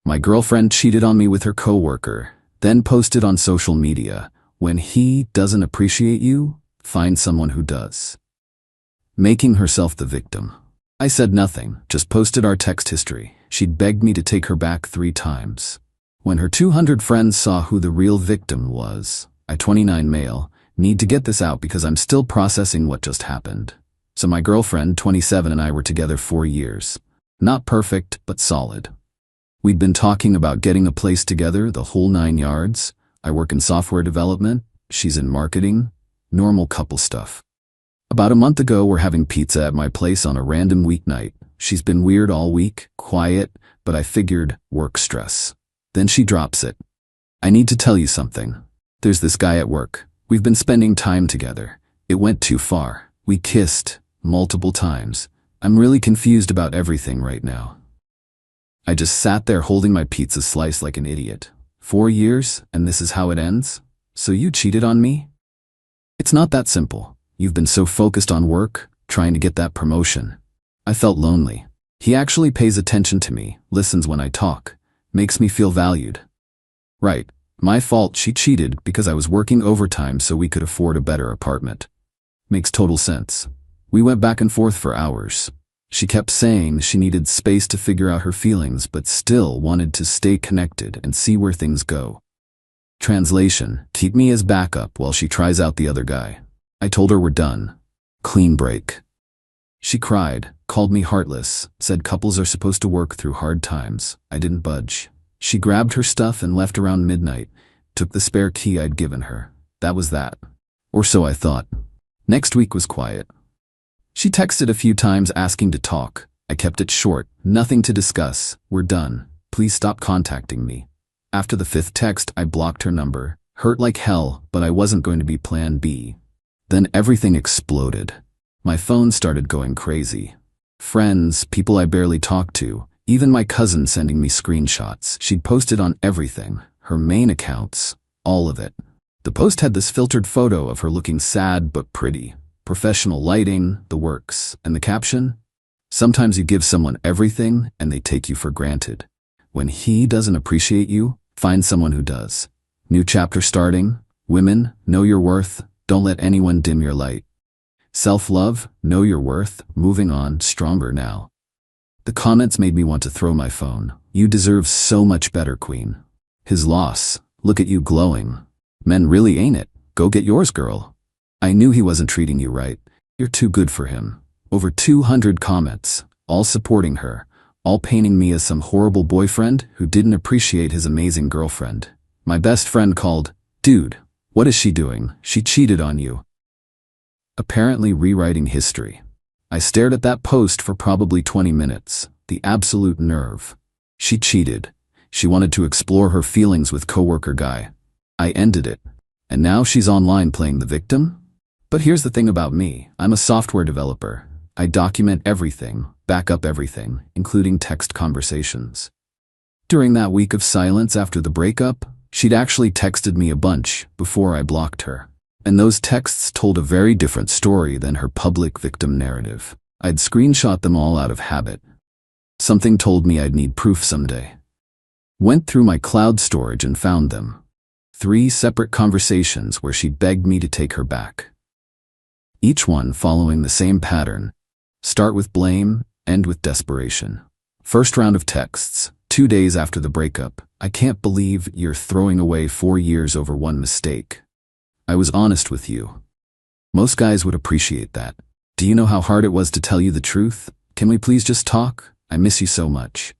My girlfriend cheated on me with her coworker, then posted on social media, "When he doesn't appreciate you, find someone who does." Making herself the victim. I said nothing, just posted our text history. She'd begged me to take her back 3 times. When her 200 friends saw who the real victim was, I, 29 male, need to get this out because I'm still processing what just happened. So my girlfriend, 27, and I were together 4 years. Not perfect, but solid. We'd been talking about getting a place together, the whole 9 yards. I work in software development, she's in marketing, normal couple stuff. About a month ago, we're having pizza at my place on a random weeknight. She's been weird all week, quiet, but I figured work stress. Then she drops it. "I need to tell you something. There's this guy at work. We've been spending time together. It went too far. We kissed multiple times. I'm really confused about everything right now." I just sat there holding my pizza slice like an idiot. 4 years, and this is how it ends? So you cheated on me? It's not that simple. You've been so focused on work, trying to get that promotion. I felt lonely. He actually pays attention to me, listens when I talk, makes me feel valued. Right, my fault she cheated because I was working overtime so we could afford a better apartment. Makes total sense. We went back and forth for hours. She kept saying she needed space to figure out her feelings but still wanted to stay connected and see where things go. Translation, keep me as backup while she tries out the other guy. I told her we're done. Clean break. She cried, called me heartless, said couples are supposed to work through hard times. I didn't budge. She grabbed her stuff and left around midnight, took the spare key I'd given her. That was that. Or so I thought. Next week was quiet. She texted a few times asking to talk. I kept it short, nothing to discuss. We're done. Please stop contacting me. After the 5th text, I blocked her number. Hurt like hell, but I wasn't going to be plan B. Then everything exploded. My phone started going crazy. Friends, people I barely talked to, even my cousin sending me screenshots. She'd posted on everything, her main accounts, all of it. The post had this filtered photo of her looking sad but pretty. Professional lighting, the works, and the caption? Sometimes you give someone everything and they take you for granted. When he doesn't appreciate you, find someone who does. New chapter starting. Women, know your worth. Don't let anyone dim your light. Self-love, know your worth. Moving on, stronger now. The comments made me want to throw my phone. You deserve so much better, queen. His loss. Look at you glowing. Men really ain't it. Go get yours, girl. I knew he wasn't treating you right. You're too good for him. Over 200 comments, all supporting her, all painting me as some horrible boyfriend who didn't appreciate his amazing girlfriend. My best friend called, "Dude, what is she doing? She cheated on you." Apparently rewriting history. I stared at that post for probably 20 minutes. The absolute nerve. She cheated. She wanted to explore her feelings with coworker guy. I ended it. And now she's online playing the victim? But here's the thing about me. I'm a software developer. I document everything, back up everything, including text conversations. During that week of silence after the breakup, she'd actually texted me a bunch before I blocked her. And those texts told a very different story than her public victim narrative. I'd screenshot them all out of habit. Something told me I'd need proof someday. Went through my cloud storage and found them. 3 separate conversations where she begged me to take her back. Each one following the same pattern. Start with blame, end with desperation. First round of texts, 2 days after the breakup. I can't believe you're throwing away 4 years over one mistake. I was honest with you. Most guys would appreciate that. Do you know how hard it was to tell you the truth? Can we please just talk? I miss you so much.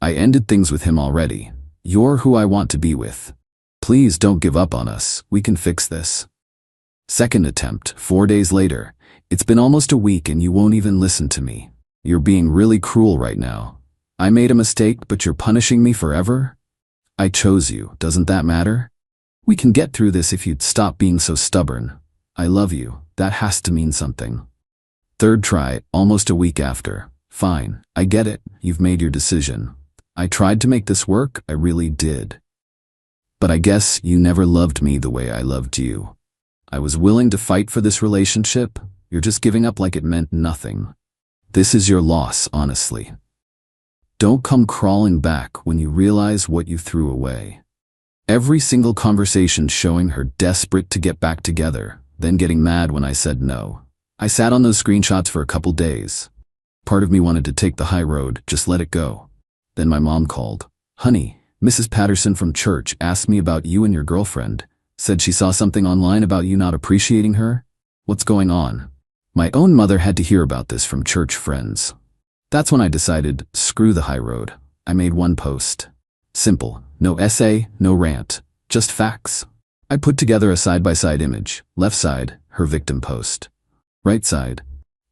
I ended things with him already. You're who I want to be with. Please don't give up on us. We can fix this. Second attempt, 4 days later. It's been almost a week and you won't even listen to me. You're being really cruel right now. I made a mistake, but you're punishing me forever? I chose you. Doesn't that matter? We can get through this if you'd stop being so stubborn. I love you. That has to mean something. Third try, almost a week after. Fine, I get it. You've made your decision. I tried to make this work. I really did. But I guess you never loved me the way I loved you. I was willing to fight for this relationship. You're just giving up like it meant nothing. This is your loss, honestly. don't come crawling back when you realize what you threw away. Every single conversation showing her desperate to get back together, then getting mad when I said no. I sat on those screenshots for a couple days. Part of me wanted to take the high road, just let it go. Then my mom called. Honey, Mrs. Patterson from church asked me about you and your girlfriend. Said she saw something online about you not appreciating her. What's going on? My own mother had to hear about this from church friends. That's when I decided, screw the high road. I made one post. Simple, no essay, no rant, just facts. I put together a side-by-side image. Left side, her victim post. Right side,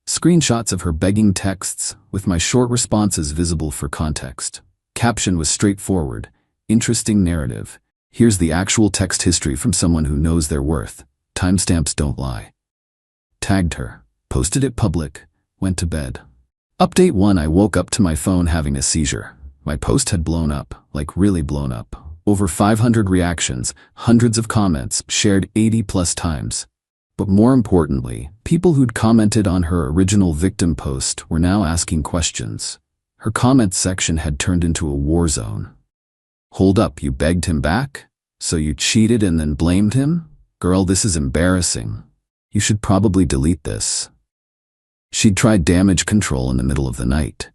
screenshots of her begging texts with my short responses visible for context. Caption was straightforward. Interesting narrative. Here's the actual text history from someone who knows their worth. Timestamps don't lie. Tagged her. Posted it public. Went to bed. Update 1. I woke up to my phone having a seizure. My post had blown up, like really blown up. Over 500 reactions, hundreds of comments, shared 80+ times. But more importantly, people who'd commented on her original victim post were now asking questions. Her comments section had turned into a war zone. Hold up, you begged him back? So you cheated and then blamed him? Girl, this is embarrassing. You should probably delete this. She'd tried damage control in the middle of the night.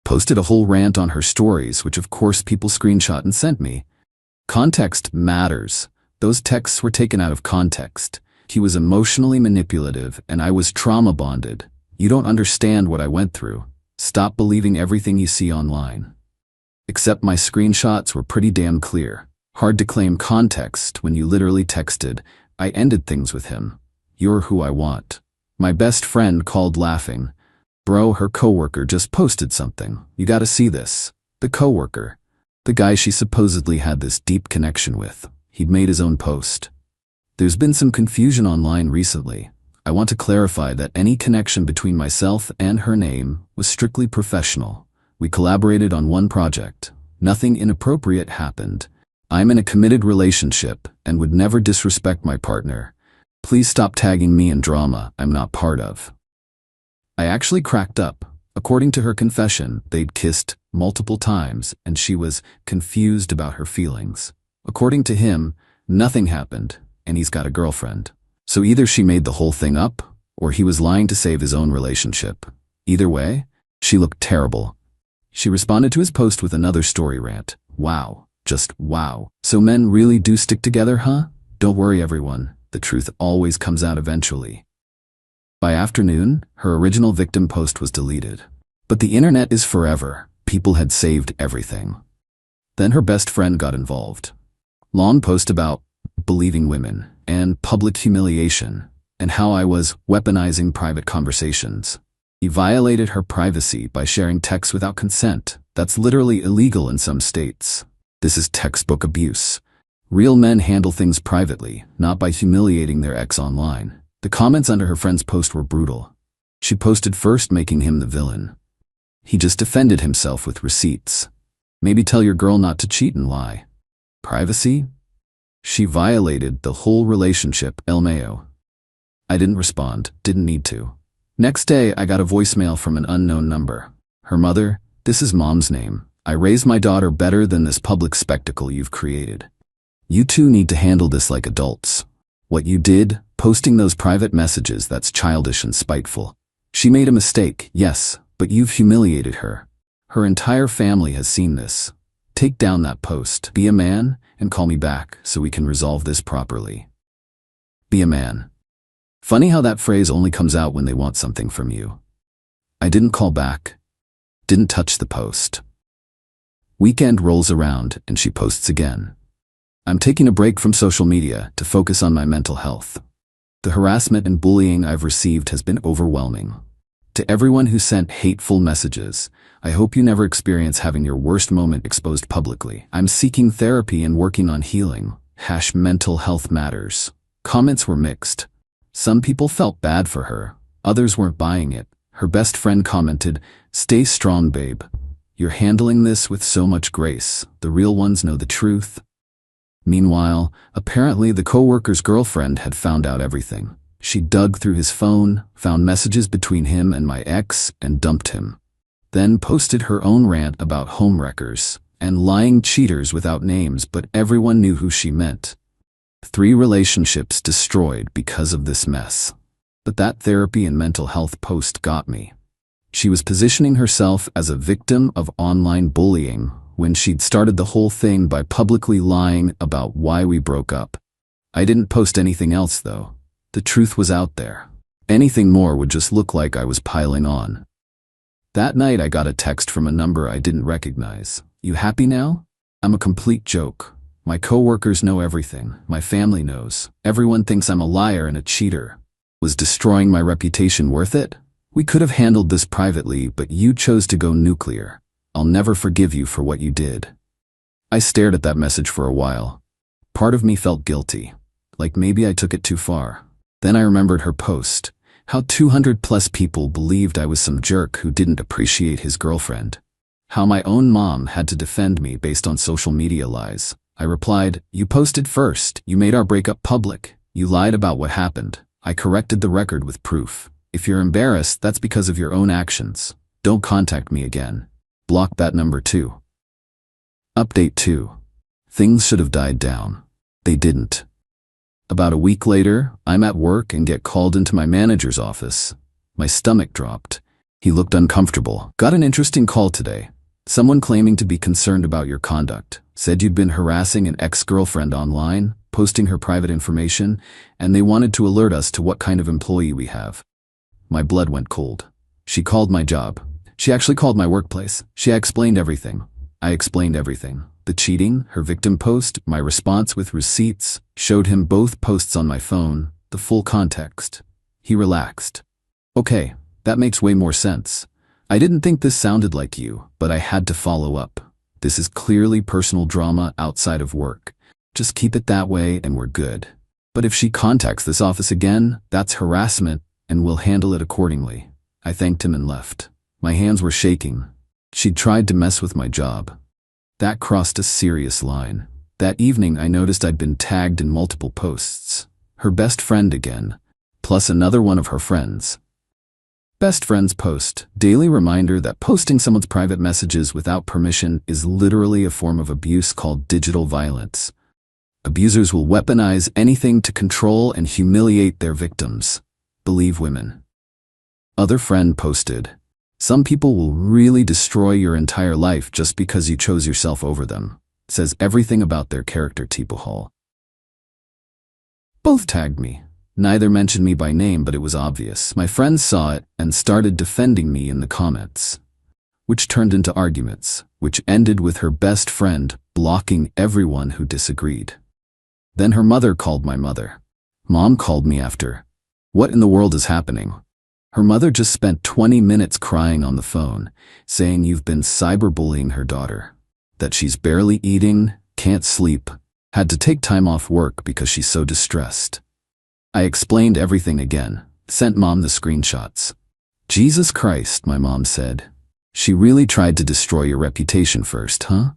Posted a whole rant on her stories, which of course people screenshot and sent me. Context matters. Those texts were taken out of context. He was emotionally manipulative and I was trauma bonded. You don't understand what I went through. Stop believing everything you see online. Except my screenshots were pretty damn clear. Hard to claim context when you literally texted, I ended things with him. You're who I want. My best friend called laughing. Bro, her coworker just posted something. You gotta see this. The coworker. The guy she supposedly had this deep connection with. He'd made his own post. There's been some confusion online recently. I want to clarify that any connection between myself and her name was strictly professional. We collaborated on one project. Nothing inappropriate happened. I'm in a committed relationship and would never disrespect my partner. Please stop tagging me in drama I'm not part of. I actually cracked up. According to her confession, they'd kissed multiple times and she was confused about her feelings. According to him, nothing happened and he's got a girlfriend. So either she made the whole thing up or he was lying to save his own relationship. Either way, she looked terrible. She responded to his post with another story rant. Wow. Just wow. So men really do stick together, huh? Don't worry everyone. The truth always comes out eventually. By afternoon, her original victim post was deleted. But the internet is forever. People had saved everything. Then her best friend got involved. Long post about believing women and public humiliation and how I was weaponizing private conversations. He violated her privacy by sharing texts without consent. That's literally illegal in some states. This is textbook abuse. Real men handle things privately, not by humiliating their ex online. The comments under her friend's post were brutal. She posted first making him the villain. He just defended himself with receipts. Maybe tell your girl not to cheat and lie. Privacy? She violated the whole relationship, LMAO. I didn't respond, didn't need to. Next day, I got a voicemail from an unknown number. Her mother, this is mom's name. I raised my daughter better than this public spectacle you've created. You two need to handle this like adults. What you did, posting those private messages, that's childish and spiteful. She made a mistake, yes, but you've humiliated her. Her entire family has seen this. Take down that post. Be a man and call me back so we can resolve this properly. Be a man. Funny how that phrase only comes out when they want something from you. I didn't call back. Didn't touch the post. Weekend rolls around and she posts again. I'm taking a break from social media to focus on my mental health. The harassment and bullying I've received has been overwhelming. To everyone who sent hateful messages, I hope you never experience having your worst moment exposed publicly. I'm seeking therapy and working on healing. Mental health matters. Comments were mixed. Some people felt bad for her. Others weren't buying it. Her best friend commented, "Stay strong, babe. You're handling this with so much grace. The real ones know the truth." Meanwhile, apparently the coworker's girlfriend had found out everything. She dug through his phone, found messages between him and my ex, and dumped him. then posted her own rant about homewreckers and lying cheaters without names, but everyone knew who she meant. 3 relationships destroyed because of this mess. But that therapy and mental health post got me. She was positioning herself as a victim of online bullying when she'd started the whole thing by publicly lying about why we broke up. I didn't post anything else though. The truth was out there. Anything more would just look like I was piling on. That night I got a text from a number I didn't recognize. "You happy now? I'm a complete joke. My coworkers know everything. My family knows. Everyone thinks I'm a liar and a cheater. Was destroying my reputation worth it? We could have handled this privately, but you chose to go nuclear. I'll never forgive you for what you did." I stared at that message for a while. Part of me felt guilty, like maybe I took it too far. Then I remembered her post, how 200+ people believed I was some jerk who didn't appreciate his girlfriend. How my own mom had to defend me based on social media lies. I replied, "You posted first. You made our breakup public. You lied about what happened. I corrected the record with proof. If you're embarrassed, that's because of your own actions. Don't contact me again." Block that number too. Update 2. Things should have died down. They didn't. About a week later, I'm at work and get called into my manager's office. My stomach dropped. He looked uncomfortable. "Got an interesting call today. Someone claiming to be concerned about your conduct. Said you'd been harassing an ex-girlfriend online, posting her private information, and they wanted to alert us to what kind of employee we have." My blood went cold. She called my job. She actually called my workplace. She explained everything. I explained everything. The cheating, her victim post, my response with receipts, showed him both posts on my phone, the full context. He relaxed. "Okay, that makes way more sense. I didn't think this sounded like you, but I had to follow up. This is clearly personal drama outside of work. Just keep it that way and we're good. But if she contacts this office again, that's harassment and we'll handle it accordingly." I thanked him and left. My hands were shaking. She'd tried to mess with my job. That crossed a serious line. That evening I noticed I'd been tagged in multiple posts. Her best friend again, plus another one of her friends. Best friends post, daily reminder that posting someone's private messages without permission is literally a form of abuse called digital violence. Abusers will weaponize anything to control and humiliate their victims. Believe women. Other friend posted, "Some people will really destroy your entire life just because you chose yourself over them." Says everything about their character. Hall. Both tagged me. Neither mentioned me by name, but it was obvious. My friends saw it and started defending me in the comments, which turned into arguments, which ended with her best friend blocking everyone who disagreed. Then her mother called my mother. Mom called me after. "What in the world is happening?" Her mother just spent 20 minutes crying on the phone, saying you've been cyberbullying her daughter, that she's barely eating, can't sleep, had to take time off work because she's so distressed. I explained everything again, sent Mom the screenshots. "Jesus Christ," my mom said. "She really tried to destroy your reputation first, huh?"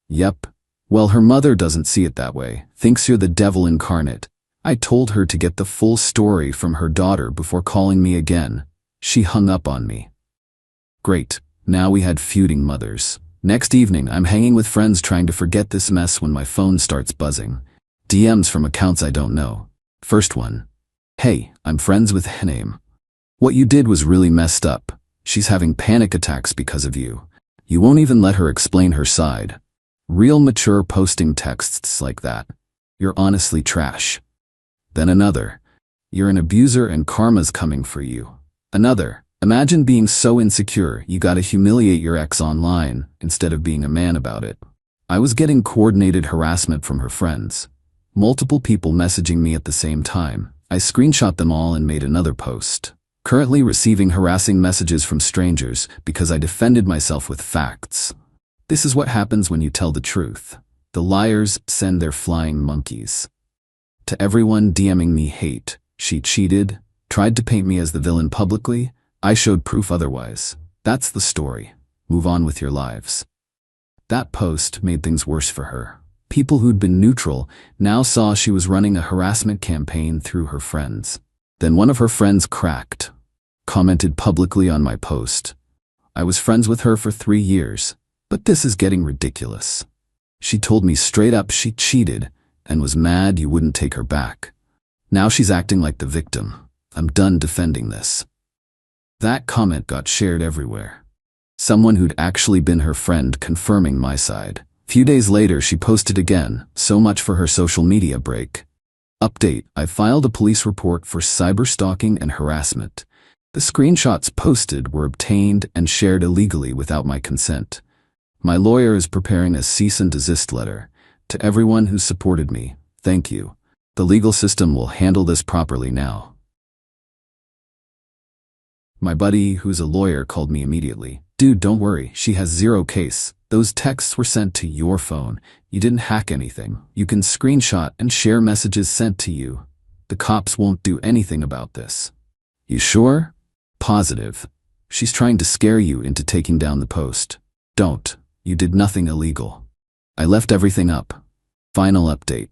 "Yep." Well, her mother doesn't see it that way, thinks you're the devil incarnate. I told her to get the full story from her daughter before calling me again. She hung up on me. Great, now we had feuding mothers. Next evening, I'm hanging with friends trying to forget this mess when my phone starts buzzing. DMs from accounts I don't know. First one. "Hey, I'm friends with name. What you did was really messed up. She's having panic attacks because of you. You won't even let her explain her side. Real mature posting texts like that. You're honestly trash." Then another. "You're an abuser and karma's coming for you." Another. "Imagine being so insecure you gotta humiliate your ex online instead of being a man about it." I was getting coordinated harassment from her friends. Multiple people messaging me at the same time. I screenshot them all and made another post. Currently receiving harassing messages from strangers because I defended myself with facts. This is what happens when you tell the truth. The liars send their flying monkeys. To everyone DMing me hate, she cheated, tried to paint me as the villain publicly. I showed proof otherwise. That's the story. Move on with your lives. That post made things worse for her. People who'd been neutral now saw she was running a harassment campaign through her friends. Then one of her friends cracked, commented publicly on my post. I was friends with her for 3 years, but this is getting ridiculous. She told me straight up she cheated and was mad you wouldn't take her back. Now she's acting like the victim. I'm done defending this." That comment got shared everywhere. Someone who'd actually been her friend confirming my side. Few days later, she posted again, "So much for her social media break. Update, I filed a police report for cyberstalking and harassment. The screenshots posted were obtained and shared illegally without my consent. My lawyer is preparing a cease and desist letter. To everyone who supported me, thank you. The legal system will handle this properly now." My buddy, who's a lawyer, called me immediately. "Dude, don't worry, she has zero case. Those texts were sent to your phone. You didn't hack anything. You can screenshot and share messages sent to you. The cops won't do anything about this." "You sure?" "Positive. She's trying to scare you into taking down the post. Don't. You did nothing illegal." I left everything up. Final update.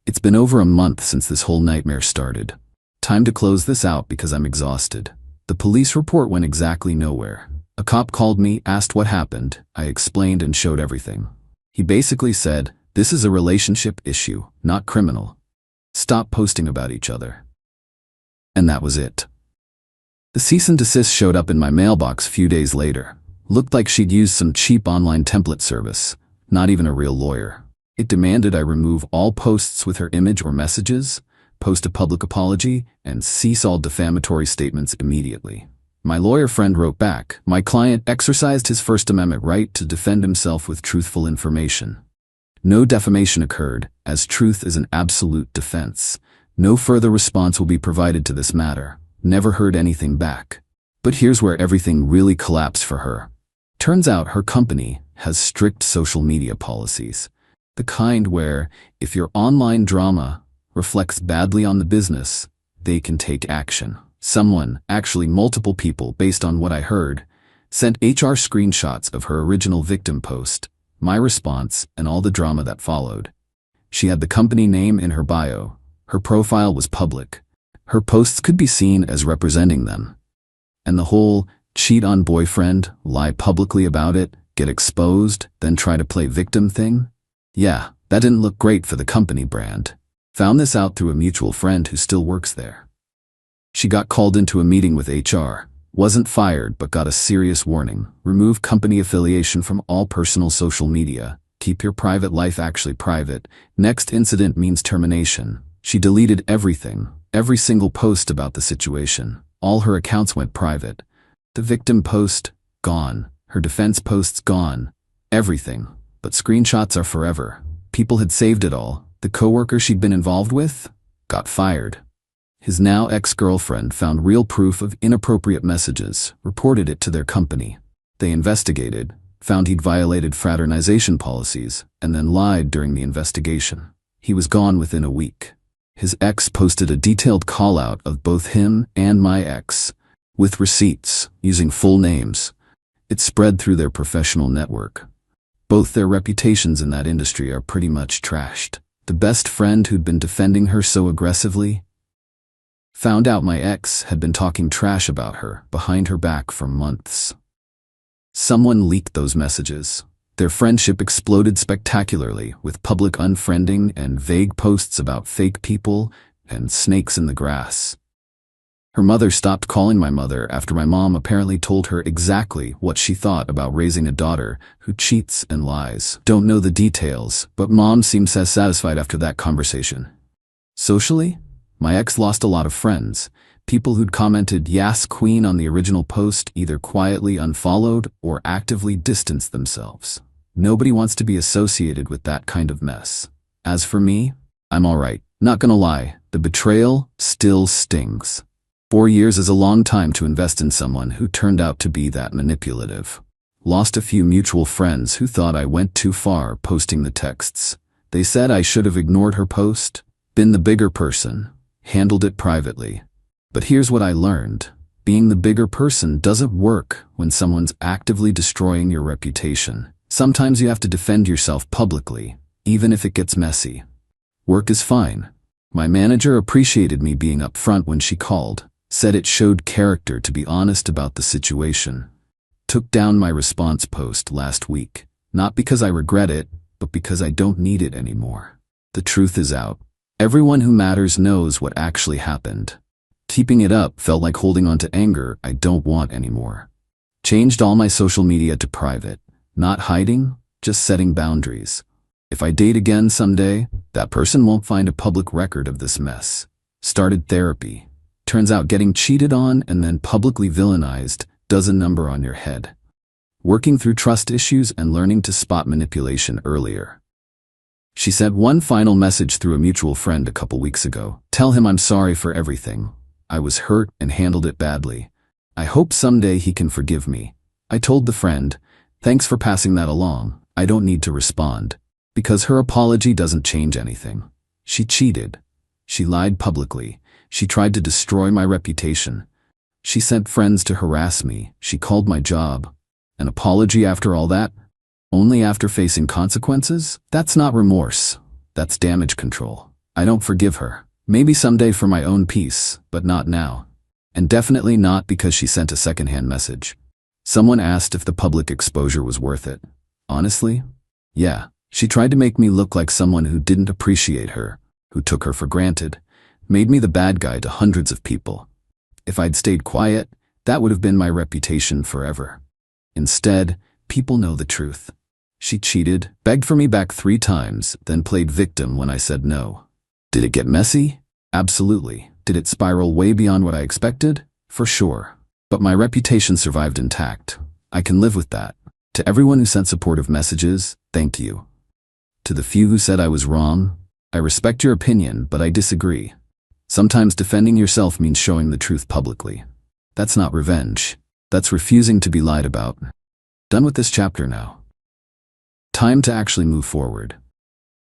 It's been over a month since this whole nightmare started. Time to close this out because I'm exhausted. The police report went exactly nowhere. A cop called me, asked what happened. I explained and showed everything. He basically said, "This is a relationship issue, not criminal. Stop posting about each other." And that was it. The cease and desist showed up in my mailbox a few days later. Looked like she'd used some cheap online template service, not even a real lawyer. It demanded I remove all posts with her image or messages, post a public apology, and cease all defamatory statements immediately. My lawyer friend wrote back, "My client exercised his First Amendment right to defend himself with truthful information. No defamation occurred, as truth is an absolute defense. No further response will be provided to this matter." Never heard anything back. But here's where everything really collapsed for her. Turns out her company has strict social media policies. The kind where, if your online drama reflects badly on the business, they can take action. Someone, actually multiple people based on what I heard, sent HR screenshots of her original victim post, my response, and all the drama that followed. She had the company name in her bio. Her profile was public. Her posts could be seen as representing them. And the whole cheat on boyfriend, lie publicly about it, get exposed, then try to play victim thing? Yeah, that didn't look great for the company brand. Found this out through a mutual friend who still works there. She got called into a meeting with HR, wasn't fired but got a serious warning. Remove company affiliation from all personal social media. Keep your private life actually private. Next incident means termination. She deleted everything, every single post about the situation. All her accounts went private. The victim post, gone. Her defense posts, gone. Everything. But screenshots are forever. People had saved it all. The coworker she'd been involved with got fired. His now ex-girlfriend found real proof of inappropriate messages, reported it to their company. They investigated, found he'd violated fraternization policies, and then lied during the investigation. He was gone within a week. His ex posted a detailed call-out of both him and my ex, with receipts, using full names. It spread through their professional network. Both their reputations in that industry are pretty much trashed. The best friend who'd been defending her so aggressively found out my ex had been talking trash about her behind her back for months. Someone leaked those messages. Their friendship exploded spectacularly with public unfriending and vague posts about fake people and snakes in the grass. Her mother stopped calling my mother after my mom apparently told her exactly what she thought about raising a daughter who cheats and lies. Don't know the details, but mom seems satisfied after that conversation. Socially, my ex lost a lot of friends. People who'd commented "Yas Queen" on the original post either quietly unfollowed or actively distanced themselves. Nobody wants to be associated with that kind of mess. As for me, I'm alright. Not gonna lie, the betrayal still stings. 4 years is a long time to invest in someone who turned out to be that manipulative. Lost a few mutual friends who thought I went too far posting the texts. They said I should have ignored her post, been the bigger person, handled it privately. But here's what I learned. Being the bigger person doesn't work when someone's actively destroying your reputation. Sometimes you have to defend yourself publicly, even if it gets messy. Work is fine. My manager appreciated me being upfront when she called, said it showed character to be honest about the situation. took down my response post last week, not because I regret it, but because I don't need it anymore. The truth is out. Everyone who matters knows what actually happened. Keeping it up felt like holding on to anger I don't want anymore. Changed all my social media to private. Not hiding, just setting boundaries. If I date again someday, that person won't find a public record of this mess. Started therapy. Turns out getting cheated on and then publicly villainized does a number on your head. Working through trust issues and learning to spot manipulation earlier. She sent one final message through a mutual friend a couple weeks ago. Tell him I'm sorry for everything. I was hurt and handled it badly. I hope someday he can forgive me. I told the friend, thanks for passing that along. I don't need to respond. Because her apology doesn't change anything. She cheated. She lied publicly. She tried to destroy my reputation. She sent friends to harass me. She called my job. An apology after all that? Only after facing consequences? That's not remorse. That's damage control. I don't forgive her. Maybe someday for my own peace, but not now. And definitely not because she sent a secondhand message. Someone asked if the public exposure was worth it. Honestly? Yeah. She tried to make me look like someone who didn't appreciate her, who took her for granted, made me the bad guy to hundreds of people. If I'd stayed quiet, that would have been my reputation forever. Instead, people know the truth. She cheated, begged for me back 3 times, then played victim when I said no. Did it get messy? Absolutely. Did it spiral way beyond what I expected? For sure. But my reputation survived intact. I can live with that. To everyone who sent supportive messages, thank you. To the few who said I was wrong, I respect your opinion, but I disagree. Sometimes defending yourself means showing the truth publicly. That's not revenge. That's refusing to be lied about. Done with this chapter now. Time to actually move forward.